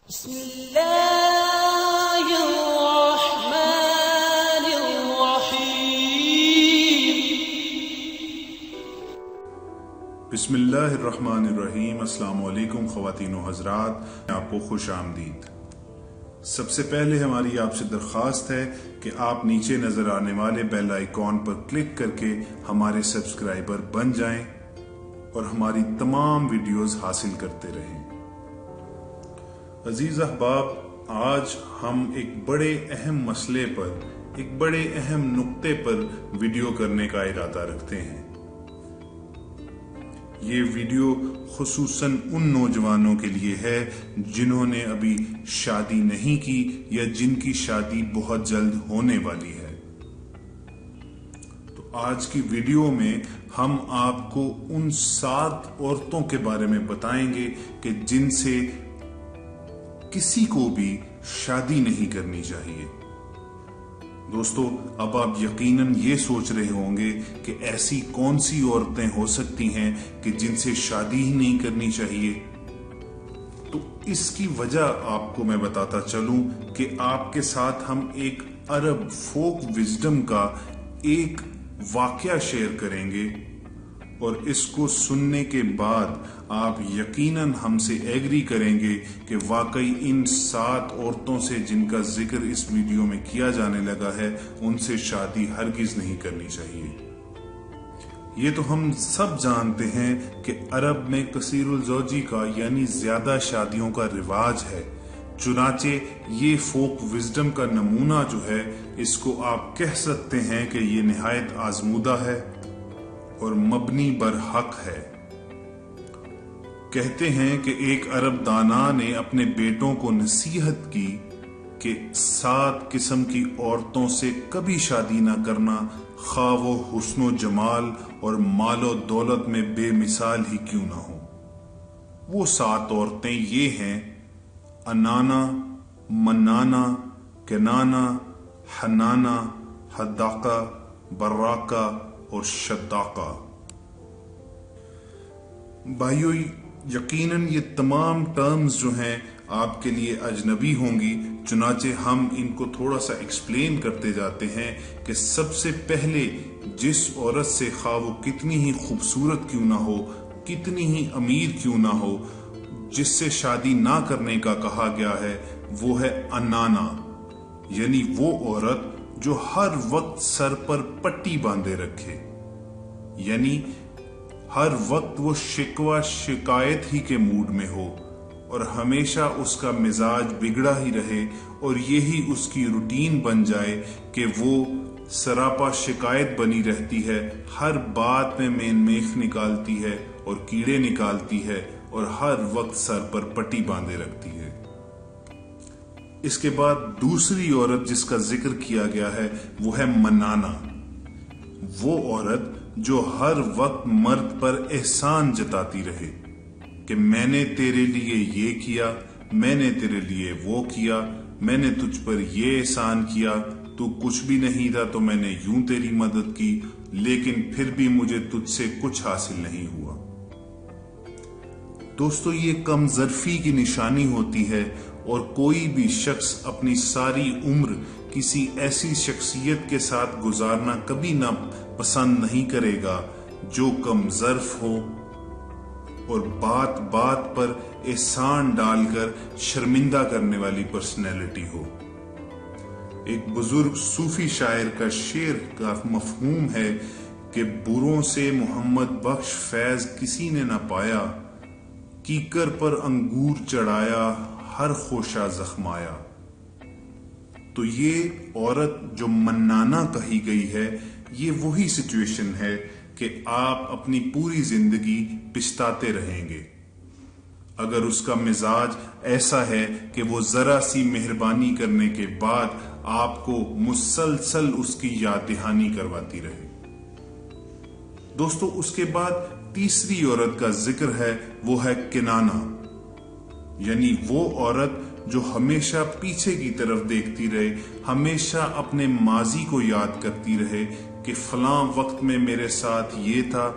بسم اللہ الرحمن الرحیم۔ بسم اللہ الرحمن الرحیم۔ السلام علیکم خواتین و حضرات، آپ کو خوش آمدید۔ سب سے پہلے ہماری آپ سے درخواست ہے کہ آپ نیچے نظر آنے والے بیل آئیکن پر کلک کر کے ہمارے سبسکرائبر بن جائیں اور ہماری تمام ویڈیوز حاصل کرتے رہیں۔ عزیز احباب، آج ہم ایک بڑے اہم مسئلے پر، ایک بڑے اہم نقطے پر ویڈیو کرنے کا ارادہ رکھتے ہیں۔ یہ ویڈیو خصوصاً ان نوجوانوں کے لیے ہے جنہوں نے ابھی شادی نہیں کی یا جن کی شادی بہت جلد ہونے والی ہے۔ تو آج کی ویڈیو میں ہم آپ کو ان 7 عورتوں کے بارے میں بتائیں گے کہ جن سے کسی کو بھی شادی نہیں کرنی چاہیے۔ دوستو، اب آپ یقیناً یہ سوچ رہے ہوں گے کہ ایسی کون سی عورتیں ہو سکتی ہیں کہ جن سے شادی ہی نہیں کرنی چاہیے۔ تو اس کی وجہ آپ کو میں بتاتا چلوں کہ آپ کے ساتھ ہم ایک عرب فوک وزڈم کا ایک واقعہ شیئر کریں گے، اور اس کو سننے کے بعد آپ یقیناً ہم سے ایگری کریں گے کہ واقعی ان 7 عورتوں سے جن کا ذکر اس ویڈیو میں کیا جانے لگا ہے، ان سے شادی ہرگز نہیں کرنی چاہیے۔ یہ تو ہم سب جانتے ہیں کہ عرب میں کثیر الزوجی کا یعنی زیادہ شادیوں کا رواج ہے، چنانچہ یہ فوک وزڈم کا نمونہ جو ہے، اس کو آپ کہہ سکتے ہیں کہ یہ نہایت آزمودہ ہے اور مبنی بر حق ہے۔ کہتے ہیں کہ ایک عرب دانا نے اپنے بیٹوں کو نصیحت کی کہ 7 قسم کی عورتوں سے کبھی شادی نہ کرنا، خواہ وہ حسن و جمال اور مال و دولت میں بے مثال ہی کیوں نہ ہو۔ وہ 7 عورتیں یہ ہیں: انانا، منانا، کنانا، حنانا، حداقہ، براقہ اور شداقہ۔ بھائیو، یقیناً یہ تمام ٹرمز جو ہیں آپ کے لیے اجنبی ہوں گی، چنانچہ ہم ان کو تھوڑا سا ایکسپلین کرتے جاتے ہیں کہ سب سے پہلے جس عورت سے خواہ وہ کتنی ہی خوبصورت کیوں نہ ہو، کتنی ہی امیر کیوں نہ ہو، جس سے شادی نہ کرنے کا کہا گیا ہے، وہ ہے انانا، یعنی وہ عورت جو ہر وقت سر پر پٹی باندھے رکھے، یعنی ہر وقت وہ شکوہ شکایت ہی کے موڈ میں ہو اور ہمیشہ اس کا مزاج بگڑا ہی رہے، اور یہی اس کی روٹین بن جائے کہ وہ سراپا شکایت بنی رہتی ہے، ہر بات میں مین میخ نکالتی ہے اور کیڑے نکالتی ہے اور ہر وقت سر پر پٹی باندھے رکھتی ہے۔ اس کے بعد دوسری عورت جس کا ذکر کیا گیا ہے وہ ہے منانا، وہ عورت جو ہر وقت مرد پر احسان جتاتی رہے کہ میں نے تیرے لیے یہ کیا، میں نے تیرے لیے وہ کیا، میں نے تجھ پر یہ احسان کیا، تو کچھ بھی نہیں تھا تو میں نے یوں تیری مدد کی، لیکن پھر بھی مجھے تجھ سے کچھ حاصل نہیں ہوا۔ دوستو، یہ کم ظرفی کی نشانی ہوتی ہے، اور کوئی بھی شخص اپنی ساری عمر کسی ایسی شخصیت کے ساتھ گزارنا کبھی نہ پسند نہیں کرے گا جو کم ظرف ہو اور بات بات پر احسان ڈال کر شرمندہ کرنے والی پرسنالٹی ہو۔ ایک بزرگ صوفی شاعر کا شعر کا مفہوم ہے کہ بروں سے محمد بخش فیض کسی نے نہ پایا، کیکر پر انگور چڑھایا ہر خوشہ زخمایا۔ تو یہ عورت جو منانا کہی گئی ہے، یہ وہی سچویشن ہے کہ آپ اپنی پوری زندگی پچھتاتے رہیں گے اگر اس کا مزاج ایسا ہے کہ وہ ذرا سی مہربانی کرنے کے بعد آپ کو مسلسل اس کی یاد دہانی کرواتی رہے۔ دوستو، اس کے بعد تیسری عورت کا ذکر ہے، وہ ہے کنانا، یعنی وہ عورت جو ہمیشہ پیچھے کی طرف دیکھتی رہے، ہمیشہ اپنے ماضی کو یاد کرتی رہے کہ فلاں وقت میں میرے ساتھ یہ تھا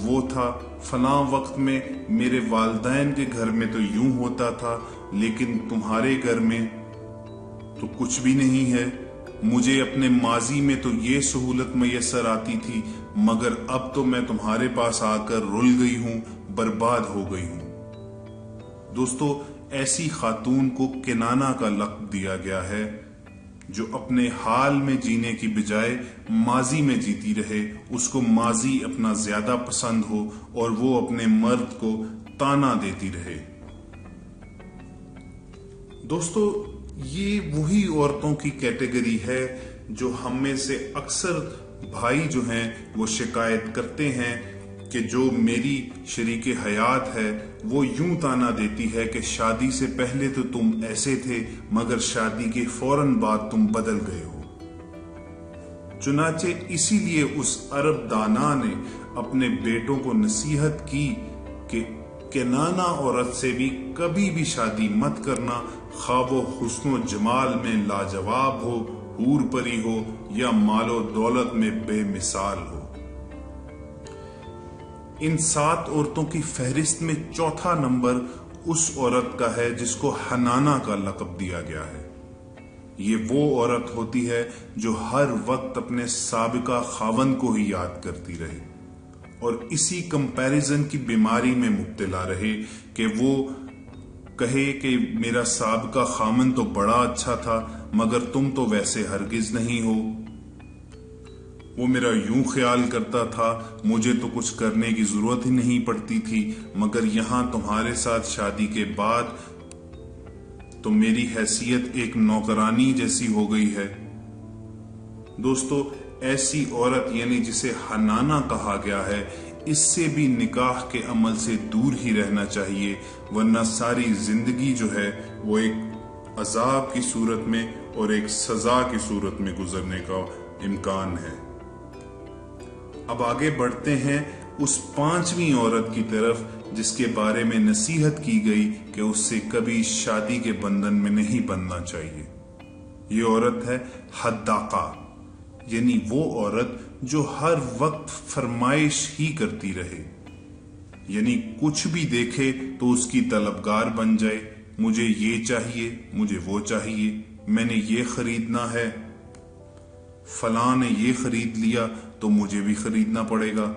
وہ تھا فلاں وقت میں میرے والدین کے گھر میں تو یوں ہوتا تھا، لیکن تمہارے گھر میں تو کچھ بھی نہیں ہے۔ مجھے اپنے ماضی میں تو یہ سہولت میسر آتی تھی، مگر اب تو میں تمہارے پاس آ کر رل گئی ہوں، برباد ہو گئی ہوں۔ دوستو، ایسی خاتون کو کنانہ کا لقب دیا گیا ہے جو اپنے حال میں جینے کی بجائے ماضی میں جیتی رہے، اس کو ماضی اپنا زیادہ پسند ہو اور وہ اپنے مرد کو تانا دیتی رہے۔ دوستو، یہ وہی عورتوں کی کیٹیگری ہے جو ہم میں سے اکثر بھائی جو ہیں وہ شکایت کرتے ہیں کہ جو میری شریک حیات ہے وہ یوں تانا دیتی ہے کہ شادی سے پہلے تو تم ایسے تھے، مگر شادی کے فوراً بعد تم بدل گئے ہو۔ چنانچہ اسی لیے اس عرب دانا نے اپنے بیٹوں کو نصیحت کی کہ کنانہ عورت سے بھی کبھی بھی شادی مت کرنا، خواہ وہ حسن و جمال میں لاجواب ہو، حور پری ہو، یا مال و دولت میں بے مثال ہو۔ ان 7 عورتوں کی فہرست میں چوتھا نمبر اس عورت کا ہے جس کو حنانہ کا لقب دیا گیا ہے۔ یہ وہ عورت ہوتی ہے جو ہر وقت اپنے سابقہ خاوند کو ہی یاد کرتی رہے اور اسی کمپیریزن کی بیماری میں مبتلا رہے کہ وہ کہے کہ میرا سابقہ خاوند تو بڑا اچھا تھا، مگر تم تو ویسے ہرگز نہیں ہو۔ وہ میرا یوں خیال کرتا تھا، مجھے تو کچھ کرنے کی ضرورت ہی نہیں پڑتی تھی، مگر یہاں تمہارے ساتھ شادی کے بعد تو میری حیثیت ایک نوکرانی جیسی ہو گئی ہے۔ دوستو، ایسی عورت یعنی جسے حنانہ کہا گیا ہے، اس سے بھی نکاح کے عمل سے دور ہی رہنا چاہیے، ورنہ ساری زندگی جو ہے وہ ایک عذاب کی صورت میں اور ایک سزا کی صورت میں گزرنے کا امکان ہے۔ اب آگے بڑھتے ہیں اس 5ویں عورت کی طرف جس کے بارے میں نصیحت کی گئی کہ اس سے کبھی شادی کے بندھن میں نہیں بننا چاہیے۔ یہ عورت ہے حداقہ، یعنی وہ عورت جو ہر وقت فرمائش ہی کرتی رہے، یعنی کچھ بھی دیکھے تو اس کی طلبگار بن جائے، مجھے یہ چاہیے، مجھے وہ چاہیے، میں نے یہ خریدنا ہے، فلاں نے یہ خرید لیا تو مجھے بھی خریدنا پڑے گا۔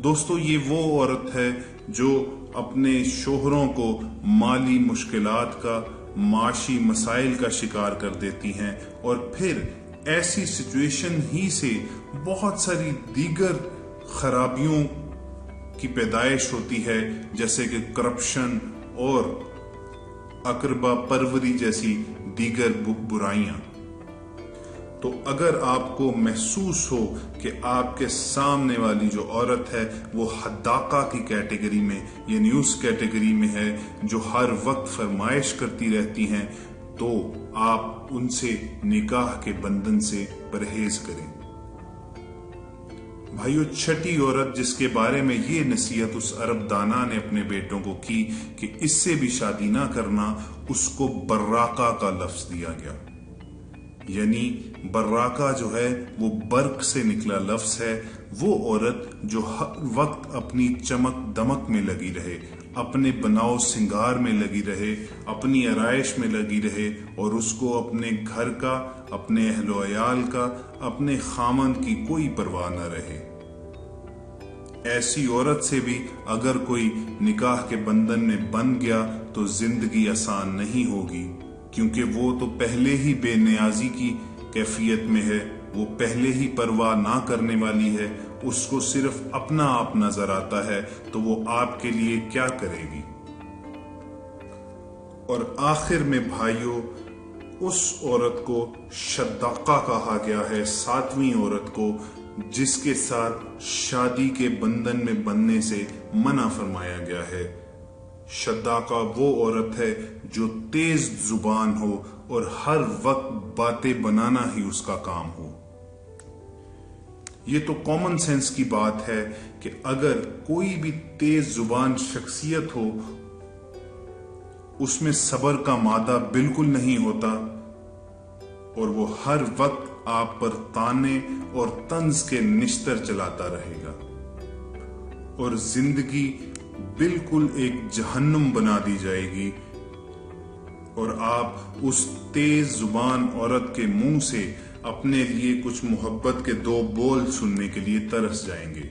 دوستو، یہ وہ عورت ہے جو اپنے شوہروں کو مالی مشکلات کا، معاشی مسائل کا شکار کر دیتی ہیں، اور پھر ایسی سچویشن ہی سے بہت ساری دیگر خرابیوں کی پیدائش ہوتی ہے، جیسے کہ کرپشن اور اقربا پروری جیسی دیگر برائیاں۔ تو اگر آپ کو محسوس ہو کہ آپ کے سامنے والی جو عورت ہے وہ حداقہ کی کیٹیگری میں، یعنی اس کیٹیگری میں ہے جو ہر وقت فرمائش کرتی رہتی ہیں، تو آپ ان سے نکاح کے بندھن سے پرہیز کریں۔ بھائیو، چھٹی عورت جس کے بارے میں یہ نصیحت اس عرب دانا نے اپنے بیٹوں کو کی کہ اس سے بھی شادی نہ کرنا، اس کو براقہ کا لفظ دیا گیا۔ یعنی براقہ جو ہے وہ برق سے نکلا لفظ ہے، وہ عورت جو ہر وقت اپنی چمک دمک میں لگی رہے، اپنے بناؤ سنگار میں لگی رہے، اپنی آرائش میں لگی رہے، اور اس کو اپنے گھر کا، اپنے اہل و عیال کا، اپنے خامند کی کوئی پرواہ نہ رہے۔ ایسی عورت سے بھی اگر کوئی نکاح کے بندھن میں بن گیا تو زندگی آسان نہیں ہوگی، کیونکہ وہ تو پہلے ہی بے نیازی کی کیفیت میں ہے، وہ پہلے ہی پرواہ نہ کرنے والی ہے، اس کو صرف اپنا آپ نظر آتا ہے، تو وہ آپ کے لیے کیا کرے گی۔ اور آخر میں بھائیوں، اس عورت کو شداقہ کہا گیا ہے، 7ویں عورت کو، جس کے ساتھ شادی کے بندھن میں بننے سے منع فرمایا گیا ہے۔ شداقہ وہ عورت ہے جو تیز زبان ہو اور ہر وقت باتیں بنانا ہی اس کا کام ہو۔ یہ تو کامن سینس کی بات ہے کہ اگر کوئی بھی تیز زبان شخصیت ہو، اس میں صبر کا مادہ بالکل نہیں ہوتا، اور وہ ہر وقت آپ پر تانے اور طنز کے نشتر چلاتا رہے گا۔ اور زندگی بالکل ایک جہنم بنا دی جائے گی اور آپ اس تیز زبان عورت کے منہ سے اپنے لیے کچھ محبت کے 2 بول سننے کے لیے ترس جائیں گے۔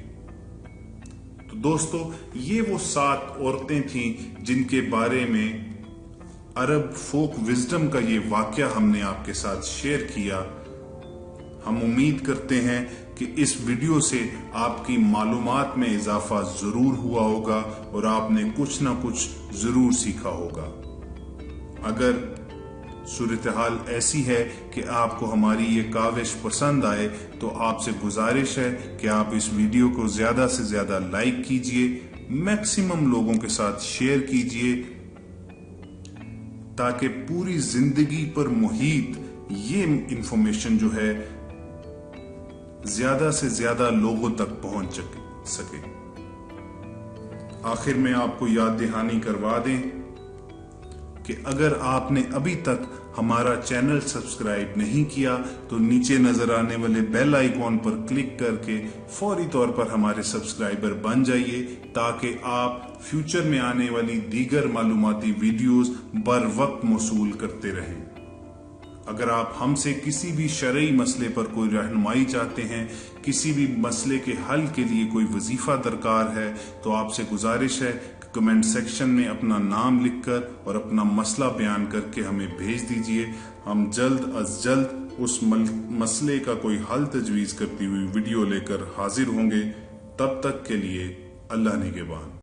تو دوستو، یہ وہ 7 عورتیں تھیں جن کے بارے میں عرب فوک وزڈم کا یہ واقعہ ہم نے آپ کے ساتھ شیئر کیا۔ ہم امید کرتے ہیں کہ اس ویڈیو سے آپ کی معلومات میں اضافہ ضرور ہوا ہوگا اور آپ نے کچھ نہ کچھ ضرور سیکھا ہوگا۔ اگر صورتحال ایسی ہے کہ آپ کو ہماری یہ کاوش پسند آئے تو آپ سے گزارش ہے کہ آپ اس ویڈیو کو زیادہ سے زیادہ لائک کیجئے، میکسیمم لوگوں کے ساتھ شیئر کیجئے، تاکہ پوری زندگی پر محیط یہ انفارمیشن جو ہے زیادہ سے زیادہ لوگوں تک پہنچ سکے۔ آخر میں آپ کو یاد دہانی کروا دیں کہ اگر آپ نے ابھی تک ہمارا چینل سبسکرائب نہیں کیا تو نیچے نظر آنے والے بیل آئیکن پر کلک کر کے فوری طور پر ہمارے سبسکرائبر بن جائیے، تاکہ آپ فیوچر میں آنے والی دیگر معلوماتی ویڈیوز بر وقت موصول کرتے رہیں۔ اگر آپ ہم سے کسی بھی شرعی مسئلے پر کوئی رہنمائی چاہتے ہیں، کسی بھی مسئلے کے حل کے لیے کوئی وظیفہ درکار ہے، تو آپ سے گزارش ہے کہ کمنٹ سیکشن میں اپنا نام لکھ کر اور اپنا مسئلہ بیان کر کے ہمیں بھیج دیجئے۔ ہم جلد از جلد اس مسئلے کا کوئی حل تجویز کرتی ہوئی ویڈیو لے کر حاضر ہوں گے۔ تب تک کے لیے اللہ نگہبان۔